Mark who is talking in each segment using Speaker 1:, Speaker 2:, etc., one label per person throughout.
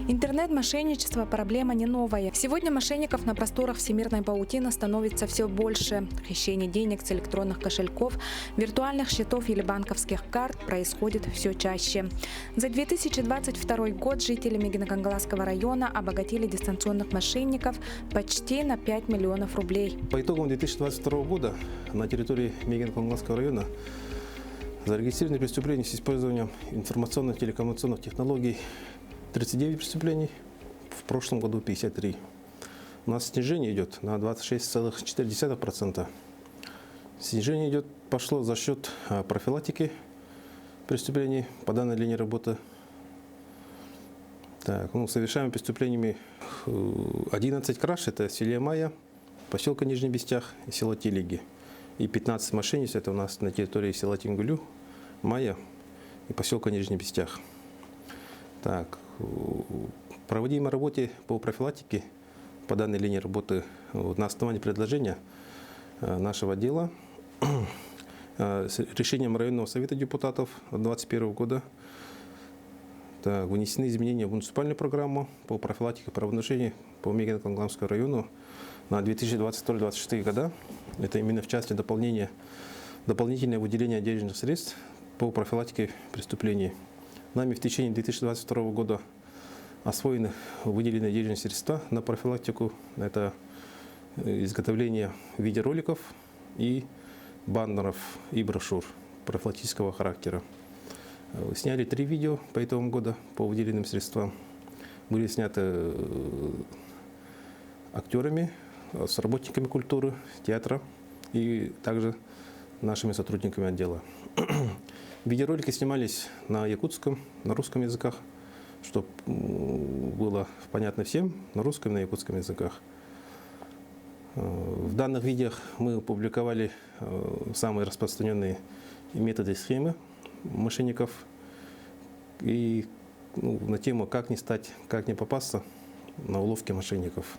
Speaker 1: Интернет-мошенничество – проблема не новая. Сегодня мошенников на просторах всемирной паутины становится все больше. Хищение денег с электронных кошельков, виртуальных счетов или банковских карт происходит все чаще. За 2022 год жители Мегино-Кангаласского района обогатили дистанционных мошенников почти на 5 миллионов рублей.
Speaker 2: По итогам 2022 года на территории Мегино-Кангаласского района зарегистрированы преступления с использованием информационных телекоммуникационных технологий 39 преступлений, в прошлом году 53. У нас снижение идет на 26,4%. Снижение пошло за счет профилактики преступлений по данной линии работы. Совершаемыми преступлениями 11 краж, это в селе Майя, поселка Нижний Бестях и села Телеги. И 15 мошенничеств, это у нас на территории села Тингулю, Майя и поселка Нижний Бестях. Проводимой работе по профилактике по данной линии работы на основании предложения нашего отдела с решением районного совета депутатов 2021 года внесены изменения в муниципальную программу по профилактике правонарушений по Мегино-Кангаласскому району на 2022-2026 года. Это именно в части дополнительное выделение денежных средств по профилактике преступлений. Нами в течение 2022 года освоены выделенные денежные средства на профилактику. Это изготовление видеороликов и баннеров и брошюр профилактического характера. Сняли 3 видео по итогам года по выделенным средствам. Были сняты актерами, с работниками культуры, театра и также нашими сотрудниками отдела. Видеоролики снимались на якутском, на русском языках, чтобы было понятно всем, на русском и на якутском языках. В данных видео мы опубликовали самые распространенные методы и схемы мошенников и на тему как не попасться на уловки мошенников.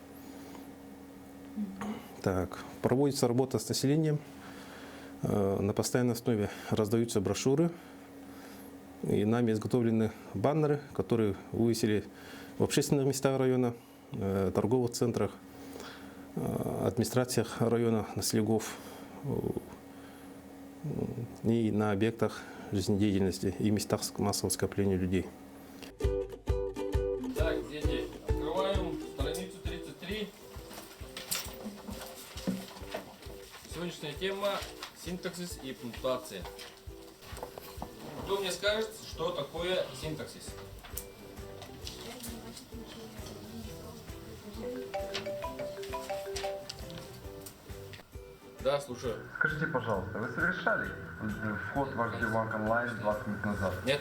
Speaker 2: Проводится работа с населением. На постоянной основе раздаются брошюры, и нами изготовлены баннеры, которые вывесили в общественных местах района, торговых центрах, администрациях района, на слегов и на объектах жизнедеятельности и местах массового скопления людей.
Speaker 3: Так, дети, открываем страницу 33. Сегодняшняя тема – синтаксис и пунктуация. Кто мне скажет, что такое синтаксис? Да, слушаю.
Speaker 4: Скажите, пожалуйста, вы совершали вход в ваш Сбербанк онлайн 20 минут назад?
Speaker 3: Нет.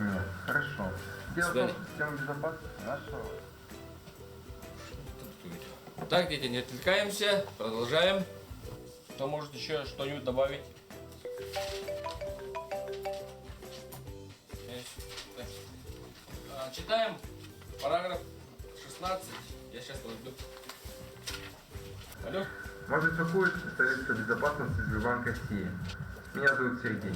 Speaker 4: Нет. Хорошо. Дело в том, что система безопасности нашего...
Speaker 3: Так, дети, не отвлекаемся, продолжаем. Кто может еще что-нибудь добавить? Читаем параграф 16. Я сейчас подойду. Алло.
Speaker 4: Вас беспокоит специалист по безопасности Сбербанка России. Меня зовут Сергей.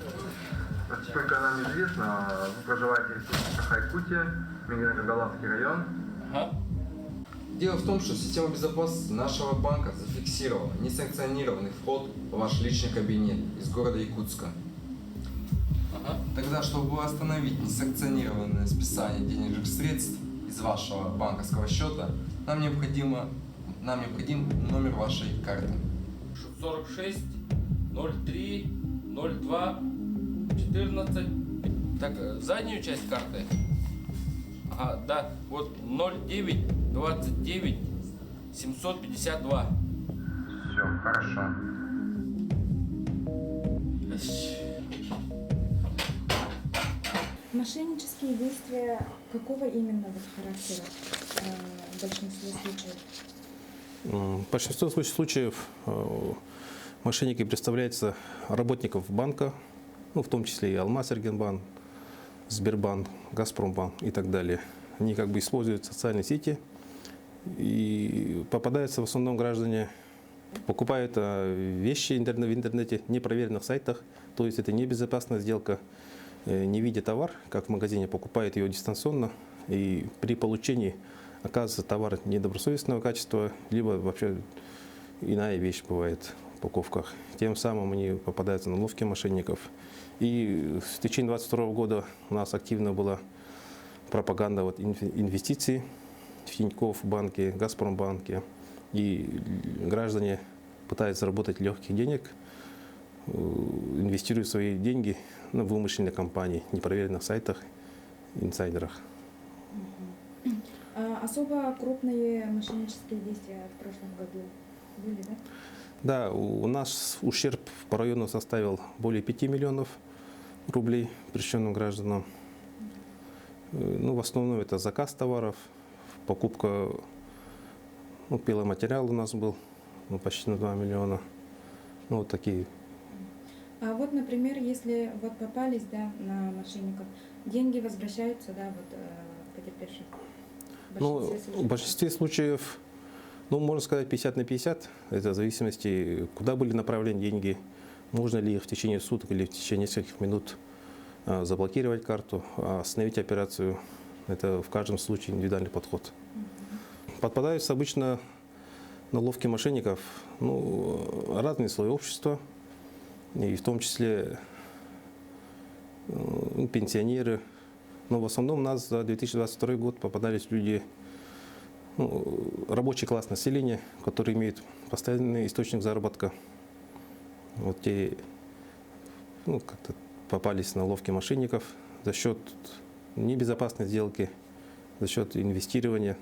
Speaker 4: Насколько нам известно, вы проживаете в Саха-Якутия, Мегино-Кангаласский район.
Speaker 3: Ага.
Speaker 5: Дело в том, что система безопасности нашего банка зафиксировала несанкционированный вход в ваш личный кабинет из города Якутска. Тогда, чтобы остановить несанкционированное списание денежных средств из вашего банковского счета, нам необходим номер вашей карты.
Speaker 3: 46 03 02 14. Так, заднюю часть карты. Ага, да, вот 09 29 752.
Speaker 4: Все, хорошо.
Speaker 1: Мошеннические действия какого именно характера в большинстве случаев?
Speaker 2: В большинстве случаев мошенники представляются работников банка, в том числе и Алмаз-Эргенбанк, Сбербанк, Газпромбанк и так далее. Они используют социальные сети и попадаются в основном граждане, покупают вещи в интернете, непроверенных сайтах, то есть это небезопасная сделка, не видя товар, как в магазине, покупает ее дистанционно и при получении оказывается товар недобросовестного качества, либо вообще иная вещь бывает в упаковках. Тем самым они попадаются на ловки мошенников. И в течение 2022 года у нас активно была пропаганда инвестиций в Тинькофф банке, Газпромбанке. И граждане пытаются заработать легких денег, инвестируя свои деньги в вымышленные компании, непроверенных сайтах, инсайдерах.
Speaker 1: Особо крупные мошеннические действия в прошлом году были, да?
Speaker 2: Да, у нас ущерб по району составил более 5 миллионов рублей причиненным гражданам. Ну, в основном это заказ товаров, покупка пиломатериала у нас был почти на 2 миллиона. Ну, вот такие.
Speaker 1: А вот, например, если вот попались, да, на мошенников, деньги возвращаются, да, вот потерпевших?
Speaker 2: В большинстве случаев, можно сказать 50 на 50. Это в зависимости, куда были направлены деньги, можно ли их в течение суток или в течение нескольких минут заблокировать карту, остановить операцию. Это в каждом случае индивидуальный подход. Подпадаются обычно на ловки мошенников разные слои общества, и в том числе пенсионеры. Но в основном у нас за 2022 год попадались люди, рабочий класс населения, которые имеют постоянный источник заработка. Вот те как-то попались на ловки мошенников за счет небезопасной сделки, за счет инвестирования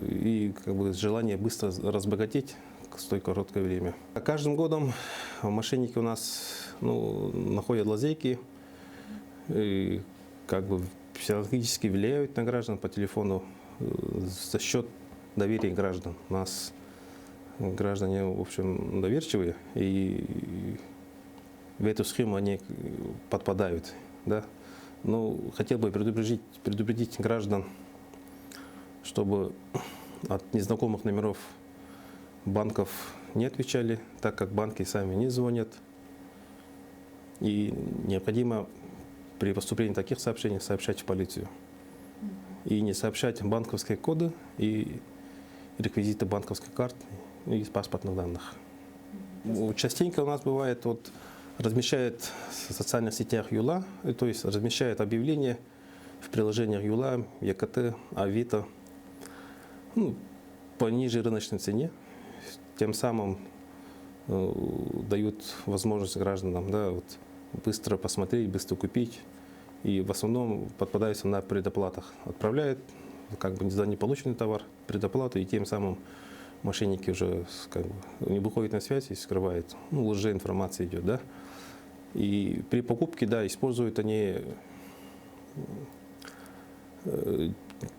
Speaker 2: и желания быстро разбогатеть в столь короткое время. Каждым годом мошенники у нас находят лазейки и психологически влияют на граждан по телефону за счет доверия граждан. У нас граждане, в общем, доверчивые, и в эту схему они подпадают. Да? Но хотел бы предупредить граждан, чтобы от незнакомых номеров банков не отвечали, так как банки сами не звонят. И необходимо при поступлении таких сообщений сообщать в полицию. И не сообщать банковские коды и реквизиты банковских карт и паспортных данных. Частенько у нас бывает, размещает в социальных сетях Юла, то есть размещает объявления в приложениях Юла, ЕКТ, Авито по ниже рыночной цене. Тем самым дают возможность гражданам быстро посмотреть, быстро купить. И в основном подпадаются на предоплатах. Отправляют за неполученный товар предоплату, и тем самым мошенники уже не выходят на связь и скрывают. Лжеинформация идет, да. И при покупке, используют они,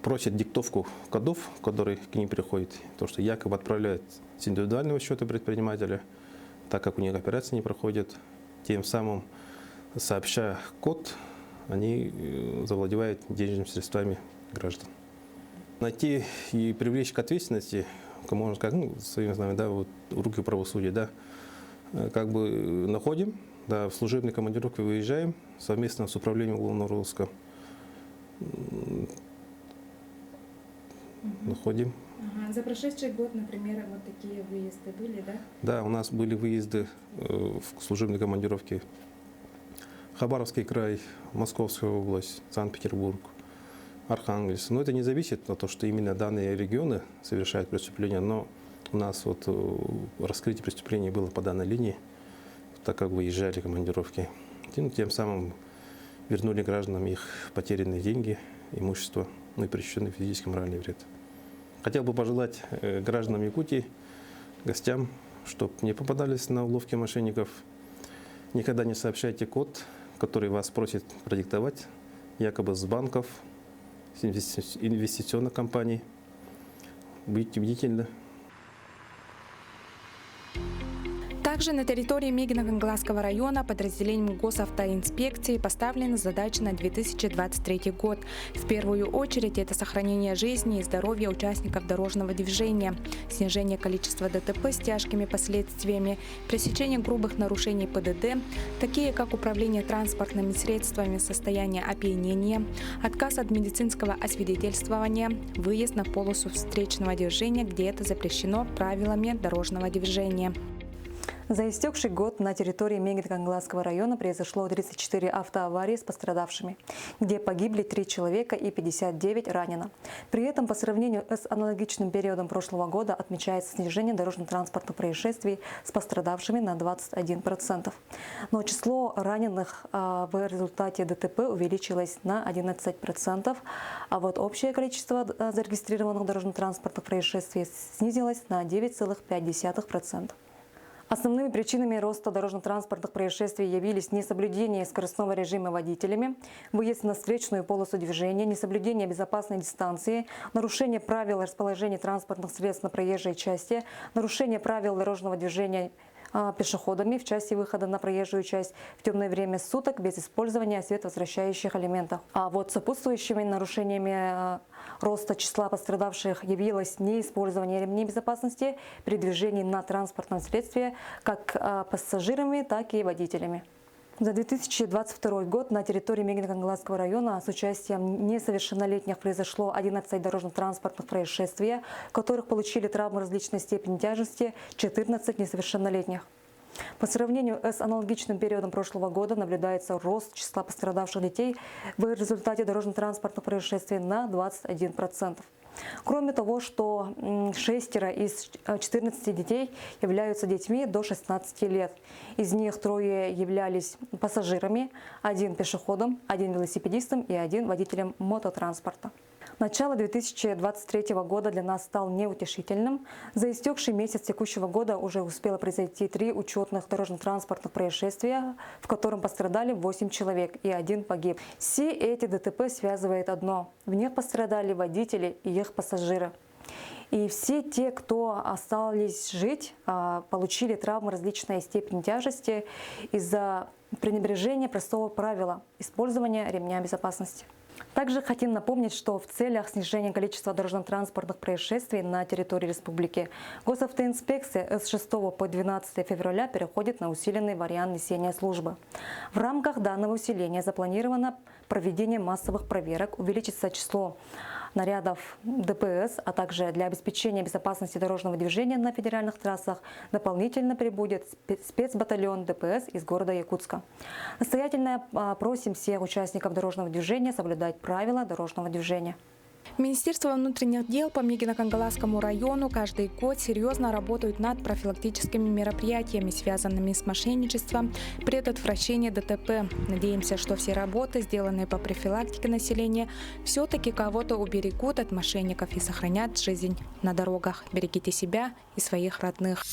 Speaker 2: просят диктовку кодов, которые к ним приходят, то, что якобы отправляют с индивидуального счета предпринимателя, так как у них операции не проходят. Тем самым, сообща код, они завладевают денежными средствами граждан. Найти и привлечь к ответственности, можно сказать, своими знаниями, в руки правосудия, находим, в служебной командировке выезжаем совместно с управлением уголовного розыска. Находим.
Speaker 1: За прошедший год, например, вот такие выезды были, да? Да,
Speaker 2: у нас были выезды в служебной командировке. Хабаровский край, Московская область, Санкт-Петербург, Архангельск. Но это не зависит от того, что именно данные регионы совершают преступления, но у нас раскрытие преступлений было по данной линии, так как выезжали командировки. Тем самым вернули гражданам их потерянные деньги, имущество, и причиненный физический и моральный вред. Хотел бы пожелать гражданам Якутии, гостям, чтобы не попадались на уловки мошенников. Никогда не сообщайте код, который вас просит продиктовать, якобы с банков, с инвестиционных компаний. Будьте бдительны.
Speaker 1: Также на территории Мегино-Кангласского района подразделением госавтоинспекции поставлена задача на 2023 год. В первую очередь это сохранение жизни и здоровья участников дорожного движения, снижение количества ДТП с тяжкими последствиями, пресечение грубых нарушений ПДД, такие как управление транспортными средствами в состоянии опьянения, отказ от медицинского освидетельствования, выезд на полосу встречного движения, где это запрещено правилами дорожного движения.
Speaker 6: За истекший год на территории Мегино-Кангласского района произошло 34 автоаварии с пострадавшими, где погибли 3 человека и 59 ранено. При этом по сравнению с аналогичным периодом прошлого года отмечается снижение дорожно-транспортных происшествий с пострадавшими на 21%. Но число раненых в результате ДТП увеличилось на 11%, а вот общее количество зарегистрированных дорожно-транспортных происшествий снизилось на 9,5%. Основными причинами роста дорожно-транспортных происшествий явились несоблюдение скоростного режима водителями, выезд на встречную полосу движения, несоблюдение безопасной дистанции, нарушение правил расположения транспортных средств на проезжей части, нарушение правил дорожного движения пешеходами в части выхода на проезжую часть в темное время суток без использования световозвращающих элементов. А вот сопутствующими нарушениями роста числа пострадавших явилось неиспользование ремней безопасности при движении на транспортном средстве как пассажирами, так и водителями. За 2022 год на территории Мегино-Кангласского района с участием несовершеннолетних произошло 11 дорожно-транспортных происшествий, в которых получили травмы различной степени тяжести 14 несовершеннолетних. По сравнению с аналогичным периодом прошлого года наблюдается рост числа пострадавших детей в результате дорожно-транспортных происшествий на 21%. Кроме того, что 6 из 14 детей являются детьми до 16 лет. Из них 3 являлись пассажирами, 1 пешеходом, 1 велосипедистом и 1 водителем мототранспорта. Начало 2023 года для нас стал неутешительным. За истекший месяц текущего года уже успело произойти 3 учетных дорожно-транспортных происшествия, в котором пострадали 8 человек и 1 погиб. Все эти ДТП связывает одно. В них пострадали водители и их пассажиры. И все те, кто остались жить, получили травмы различной степени тяжести из-за пренебрежения простого правила использования ремня безопасности. Также хотим напомнить, что в целях снижения количества дорожно-транспортных происшествий на территории республики госавтоинспекция с 6 по 12 февраля переходит на усиленный вариант несения службы. В рамках данного усиления запланировано проведение массовых проверок, увеличится число нарядов ДПС, а также для обеспечения безопасности дорожного движения на федеральных трассах дополнительно прибудет спецбатальон ДПС из города Якутска. Настоятельно просим всех участников дорожного движения соблюдать правила дорожного движения.
Speaker 1: Министерство внутренних дел по Мегино-Кангласскому району каждый год серьезно работают над профилактическими мероприятиями, связанными с мошенничеством, предотвращением ДТП. Надеемся, что все работы, сделанные по профилактике населения, все-таки кого-то уберегут от мошенников и сохранят жизнь на дорогах. Берегите себя и своих родных.